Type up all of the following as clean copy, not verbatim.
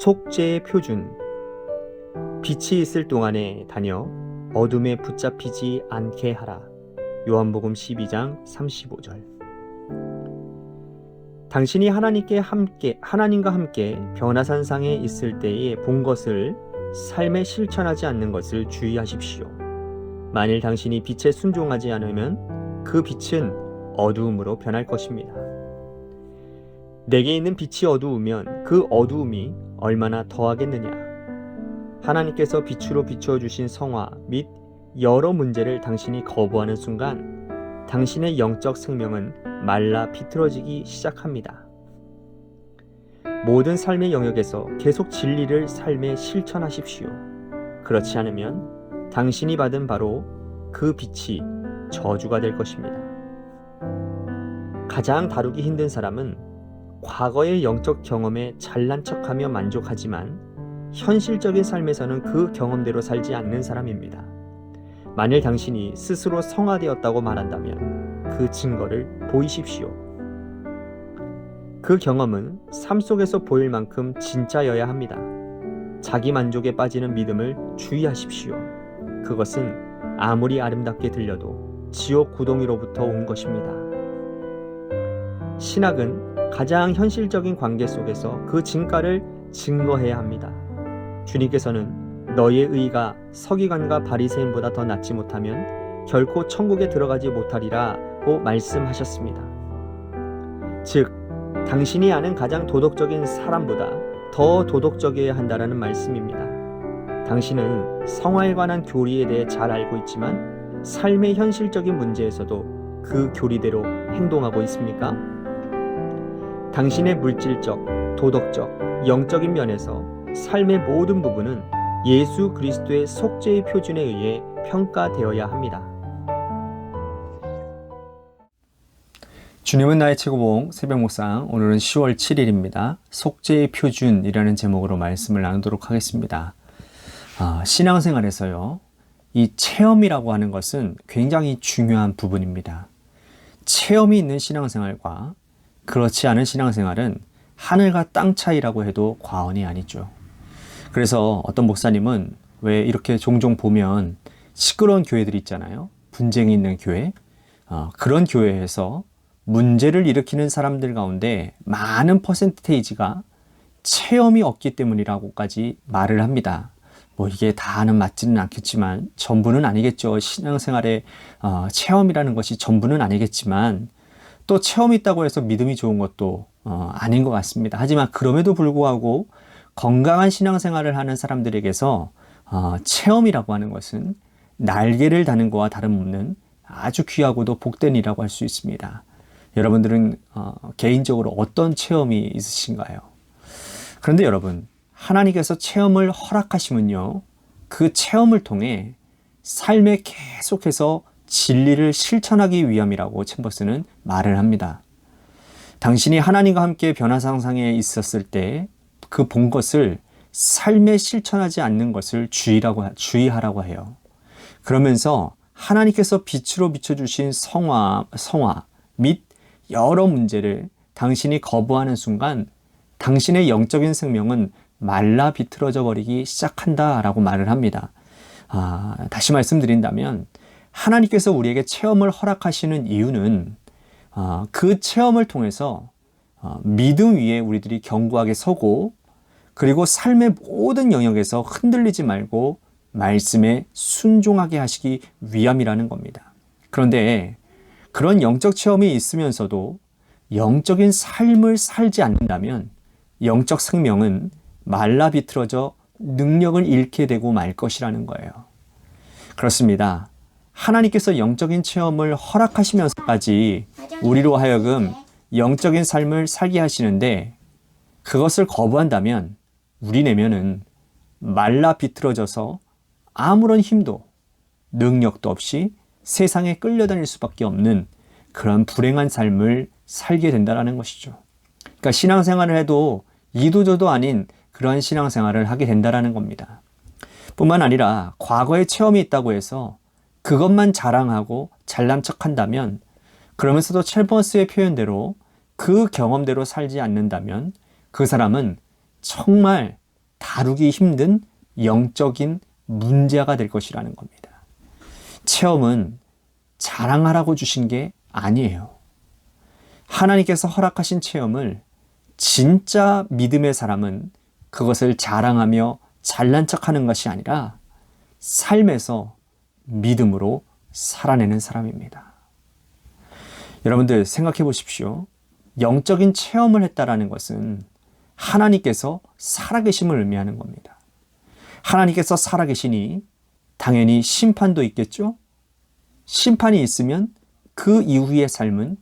속죄의 표준. 빛이 있을 동안에 다녀 어둠에 붙잡히지 않게 하라. 요한복음 12장 35절. 당신이 하나님과 함께 변화산상에 있을 때에 본 것을 삶에 실천하지 않는 것을 주의하십시오. 만일 당신이 빛에 순종하지 않으면 그 빛은 어두움으로 변할 것입니다. 내게 있는 빛이 어두우면 그 어두움이 얼마나 더하겠느냐. 하나님께서 빛으로 비추어주신 성화 및 여러 문제를 당신이 거부하는 순간 당신의 영적 생명은 말라 비틀어지기 시작합니다. 모든 삶의 영역에서 계속 진리를 삶에 실천하십시오. 그렇지 않으면 당신이 받은 바로 그 빛이 저주가 될 것입니다. 가장 다루기 힘든 사람은 과거의 영적 경험에 잘난 척하며 만족하지만 현실적인 삶에서는 그 경험대로 살지 않는 사람입니다. 만일 당신이 스스로 성화되었다고 말한다면 그 증거를 보이십시오. 그 경험은 삶 속에서 보일 만큼 진짜여야 합니다. 자기 만족에 빠지는 믿음을 주의하십시오. 그것은 아무리 아름답게 들려도 지옥 구덩이로부터 온 것입니다. 신학은 가장 현실적인 관계 속에서 그 진가를 증거해야 합니다. 주님께서는 너희의 의가 서기관과 바리새인보다 더 낫지 못하면 결코 천국에 들어가지 못하리라고 말씀하셨습니다. 즉, 당신이 아는 가장 도덕적인 사람보다 더 도덕적이어야 한다는 말씀입니다. 당신은 성화에 관한 교리에 대해 잘 알고 있지만 삶의 현실적인 문제에서도 그 교리대로 행동하고 있습니까? 당신의 물질적, 도덕적, 영적인 면에서 삶의 모든 부분은 예수 그리스도의 속죄의 표준에 의해 평가되어야 합니다. 주님은 나의 최고봉 새벽 묵상, 오늘은 10월 7일입니다. 속죄의 표준이라는 제목으로 말씀을 나누도록 하겠습니다. 신앙생활에서요, 이 체험이라고 하는 것은 굉장히 중요한 부분입니다. 체험이 있는 신앙생활과 그렇지 않은 신앙생활은 하늘과 땅 차이라고 해도 과언이 아니죠. 그래서 어떤 목사님은 왜 이렇게 종종 보면 시끄러운 교회들이 있잖아요. 분쟁이 있는 교회. 그런 교회에서 문제를 일으키는 사람들 가운데 많은 퍼센테이지가 체험이 없기 때문이라고까지 말을 합니다. 이게 다는 맞지는 않겠지만 전부는 아니겠죠. 신앙생활에 체험이라는 것이 전부는 아니겠지만 또 체험이 있다고 해서 믿음이 좋은 것도 아닌 것 같습니다. 하지만 그럼에도 불구하고 건강한 신앙생활을 하는 사람들에게서 체험이라고 하는 것은 날개를 다는 것과 다름없는 아주 귀하고도 복된 일이라고 할 수 있습니다. 여러분들은 개인적으로 어떤 체험이 있으신가요? 그런데 여러분, 하나님께서 체험을 허락하시면요, 그 체험을 통해 삶에 계속해서 진리를 실천하기 위함이라고 챔버스는 말을 합니다. 당신이 하나님과 함께 변화상상에 있었을 때 그 본 것을 삶에 실천하지 않는 것을 주의하라고 해요. 그러면서 하나님께서 빛으로 비춰주신 성화 및 여러 문제를 당신이 거부하는 순간 당신의 영적인 생명은 말라 비틀어져 버리기 시작한다라고 말을 합니다. 다시 말씀드린다면 하나님께서 우리에게 체험을 허락하시는 이유는 그 체험을 통해서 믿음 위에 우리들이 견고하게 서고 그리고 삶의 모든 영역에서 흔들리지 말고 말씀에 순종하게 하시기 위함이라는 겁니다. 그런데 그런 영적 체험이 있으면서도 영적인 삶을 살지 않는다면 영적 생명은 말라 비틀어져 능력을 잃게 되고 말 것이라는 거예요. 그렇습니다. 하나님께서 영적인 체험을 허락하시면서까지 우리로 하여금 영적인 삶을 살게 하시는데 그것을 거부한다면 우리 내면은 말라 비틀어져서 아무런 힘도 능력도 없이 세상에 끌려다닐 수밖에 없는 그런 불행한 삶을 살게 된다는 것이죠. 그러니까 신앙생활을 해도 이도저도 아닌 그러한 신앙생활을 하게 된다는 겁니다. 뿐만 아니라 과거에 체험이 있다고 해서 그것만 자랑하고 잘난 척한다면, 그러면서도 첼버스의 표현대로 그 경험대로 살지 않는다면 그 사람은 정말 다루기 힘든 영적인 문제가 될 것이라는 겁니다. 체험은 자랑하라고 주신 게 아니에요. 하나님께서 허락하신 체험을 진짜 믿음의 사람은 그것을 자랑하며 잘난 척하는 것이 아니라 삶에서 믿음으로 살아내는 사람입니다. 여러분들 생각해 보십시오. 영적인 체험을 했다라는 것은 하나님께서 살아계심을 의미하는 겁니다. 하나님께서 살아계시니 당연히 심판도 있겠죠? 심판이 있으면 그 이후의 삶은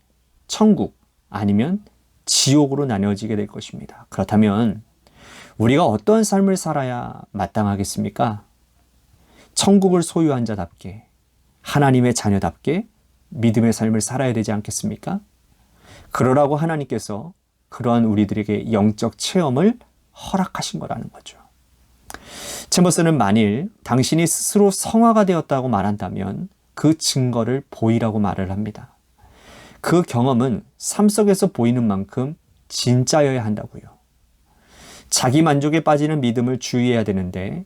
천국 아니면 지옥으로 나뉘어지게 될 것입니다. 그렇다면 우리가 어떤 삶을 살아야 마땅하겠습니까? 천국을 소유한 자답게, 하나님의 자녀답게 믿음의 삶을 살아야 되지 않겠습니까? 그러라고 하나님께서 그러한 우리들에게 영적 체험을 허락하신 거라는 거죠. 챔버스는 만일 당신이 스스로 성화가 되었다고 말한다면 그 증거를 보이라고 말을 합니다. 그 경험은 삶 속에서 보이는 만큼 진짜여야 한다고요. 자기 만족에 빠지는 믿음을 주의해야 되는데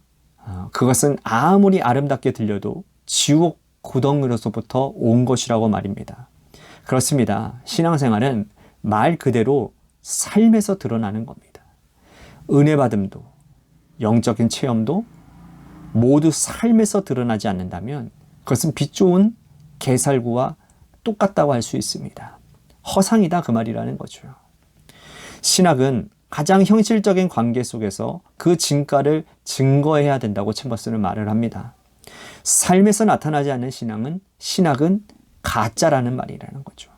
그것은 아무리 아름답게 들려도 지옥 구덩이로서부터 온 것이라고 말입니다. 그렇습니다. 신앙생활은 말 그대로 삶에서 드러나는 겁니다. 은혜 받음도 영적인 체험도 모두 삶에서 드러나지 않는다면 그것은 빛 좋은 개살구와 똑같다고 할 수 있습니다. 허상이다 그 말이라는 거죠. 신학은 가장 현실적인 관계 속에서 그 진가를 증거해야 된다고 챔버스는 말을 합니다. 삶에서 나타나지 않는 신학은 가짜라는 말이라는 거죠.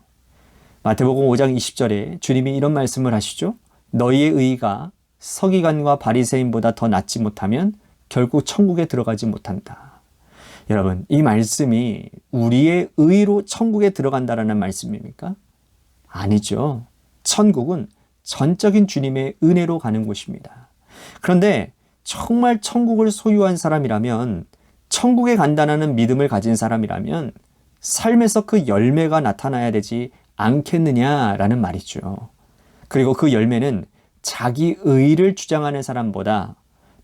마태복음 5장 20절에 주님이 이런 말씀을 하시죠. 너희의 의가 서기관과 바리새인보다 더 낫지 못하면 결국 천국에 들어가지 못한다. 여러분, 이 말씀이 우리의 의로 천국에 들어간다라는 말씀입니까? 아니죠. 천국은 전적인 주님의 은혜로 가는 곳입니다. 그런데 정말 천국을 소유한 사람이라면, 천국에 간다는 믿음을 가진 사람이라면 삶에서 그 열매가 나타나야 되지 않겠느냐라는 말이죠. 그리고 그 열매는 자기 의를 주장하는 사람보다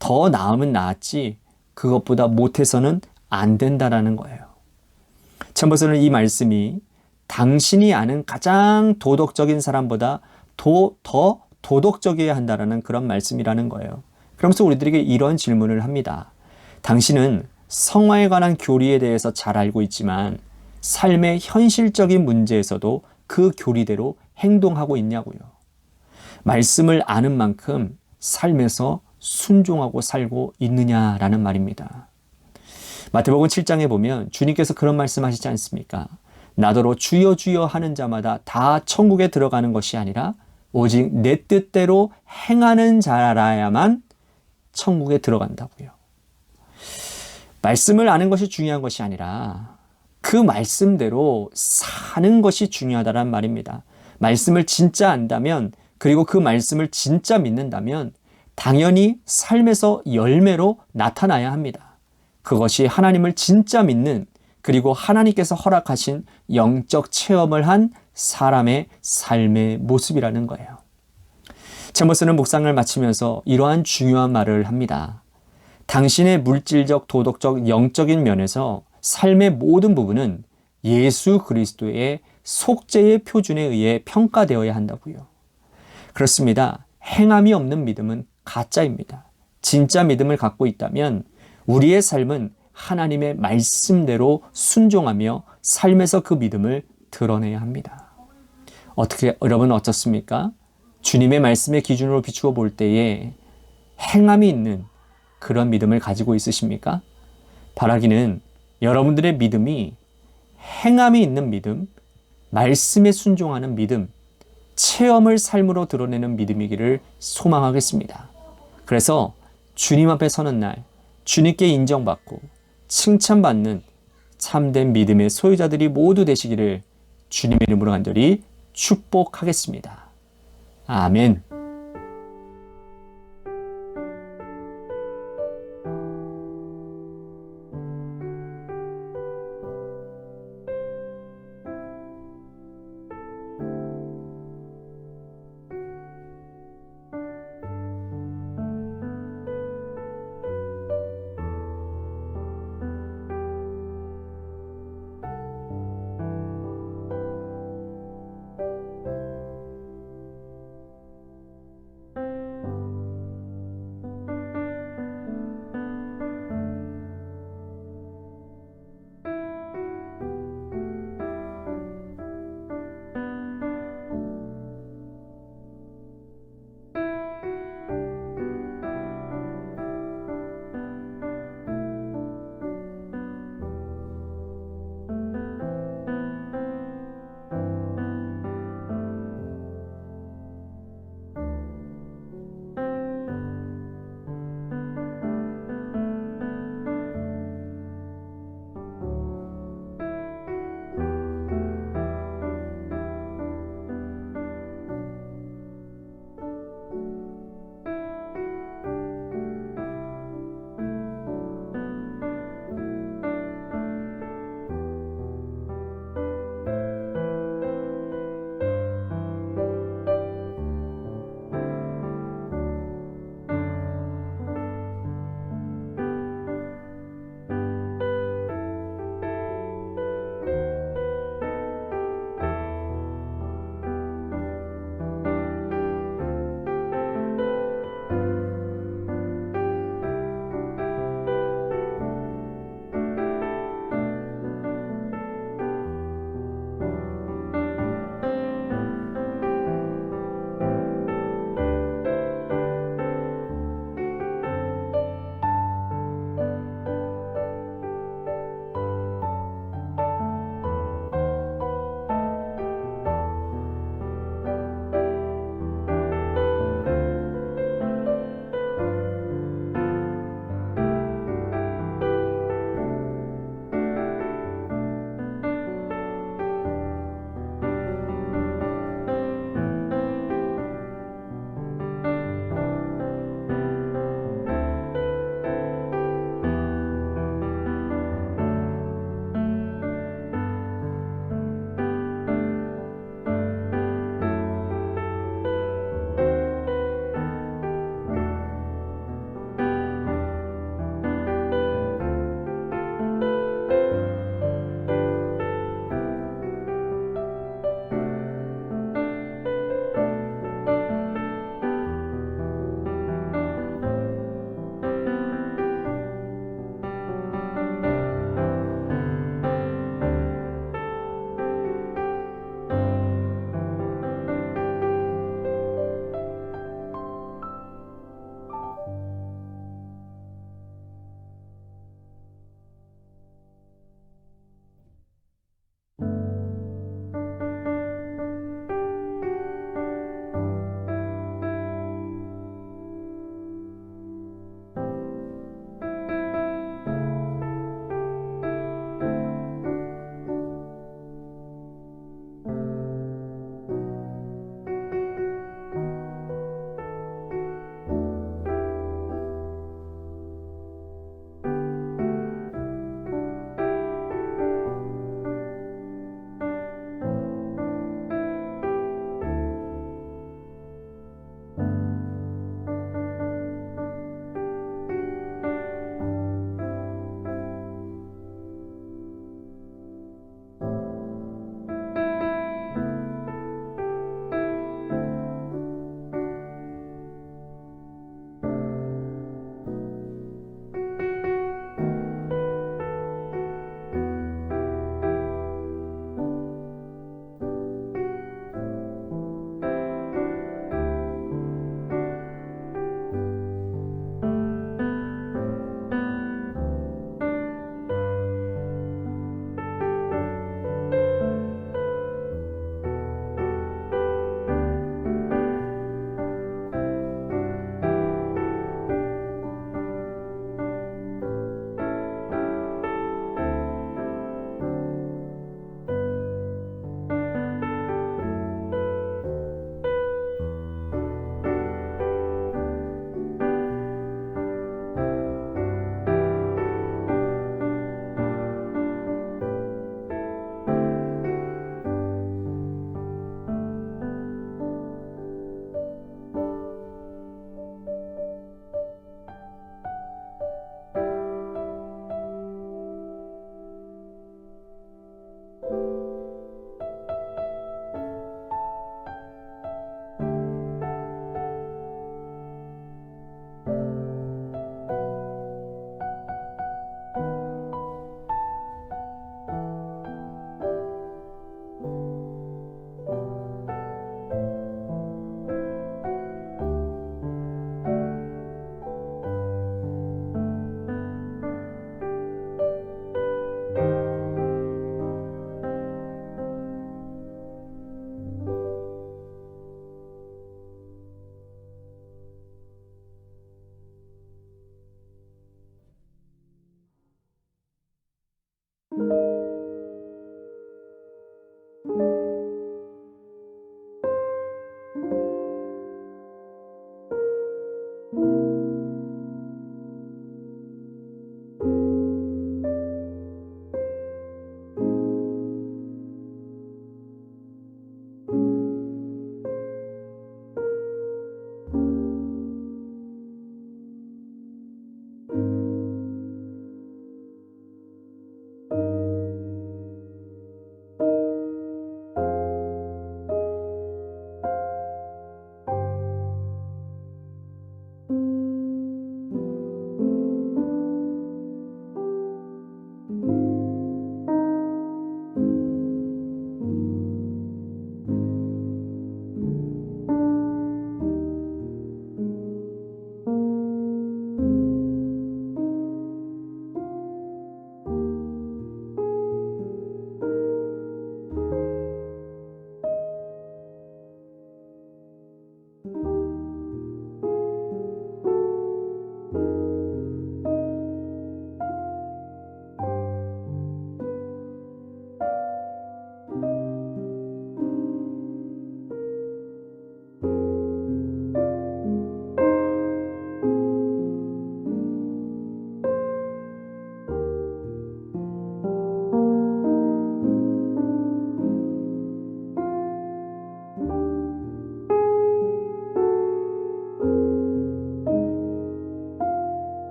더 나으면 나았지 그것보다 못해서는 안 된다라는 거예요. 챔버스는 이 말씀이 당신이 아는 가장 도덕적인 사람보다 더 도덕적이어야 한다라는 그런 말씀이라는 거예요. 그러면서 우리들에게 이런 질문을 합니다. 당신은 성화에 관한 교리에 대해서 잘 알고 있지만 삶의 현실적인 문제에서도 그 교리대로 행동하고 있냐고요. 말씀을 아는 만큼 삶에서 순종하고 살고 있느냐라는 말입니다. 마태복음 7장에 보면 주님께서 그런 말씀하시지 않습니까? 나더러 주여 주여 하는 자마다 다 천국에 들어가는 것이 아니라 오직 내 뜻대로 행하는 자라야만 천국에 들어간다고요. 말씀을 아는 것이 중요한 것이 아니라 그 말씀대로 사는 것이 중요하다는 말입니다. 말씀을 진짜 안다면, 그리고 그 말씀을 진짜 믿는다면 당연히 삶에서 열매로 나타나야 합니다. 그것이 하나님을 진짜 믿는, 그리고 하나님께서 허락하신 영적 체험을 한 사람의 삶의 모습이라는 거예요. 챔버스는 묵상을 마치면서 이러한 중요한 말을 합니다. 당신의 물질적, 도덕적, 영적인 면에서 삶의 모든 부분은 예수 그리스도의 속죄의 표준에 의해 평가되어야 한다고요. 그렇습니다. 행함이 없는 믿음은 가짜입니다. 진짜 믿음을 갖고 있다면 우리의 삶은 하나님의 말씀대로 순종하며 삶에서 그 믿음을 드러내야 합니다. 여러분 어떻습니까? 주님의 말씀의 기준으로 비추어 볼 때에 행함이 있는 그런 믿음을 가지고 있으십니까? 바라기는 여러분들의 믿음이 행함이 있는 믿음, 말씀에 순종하는 믿음, 체험을 삶으로 드러내는 믿음이기를 소망하겠습니다. 그래서 주님 앞에 서는 날 주님께 인정받고 칭찬받는 참된 믿음의 소유자들이 모두 되시기를 주님의 이름으로 간절히 축복하겠습니다. 아멘.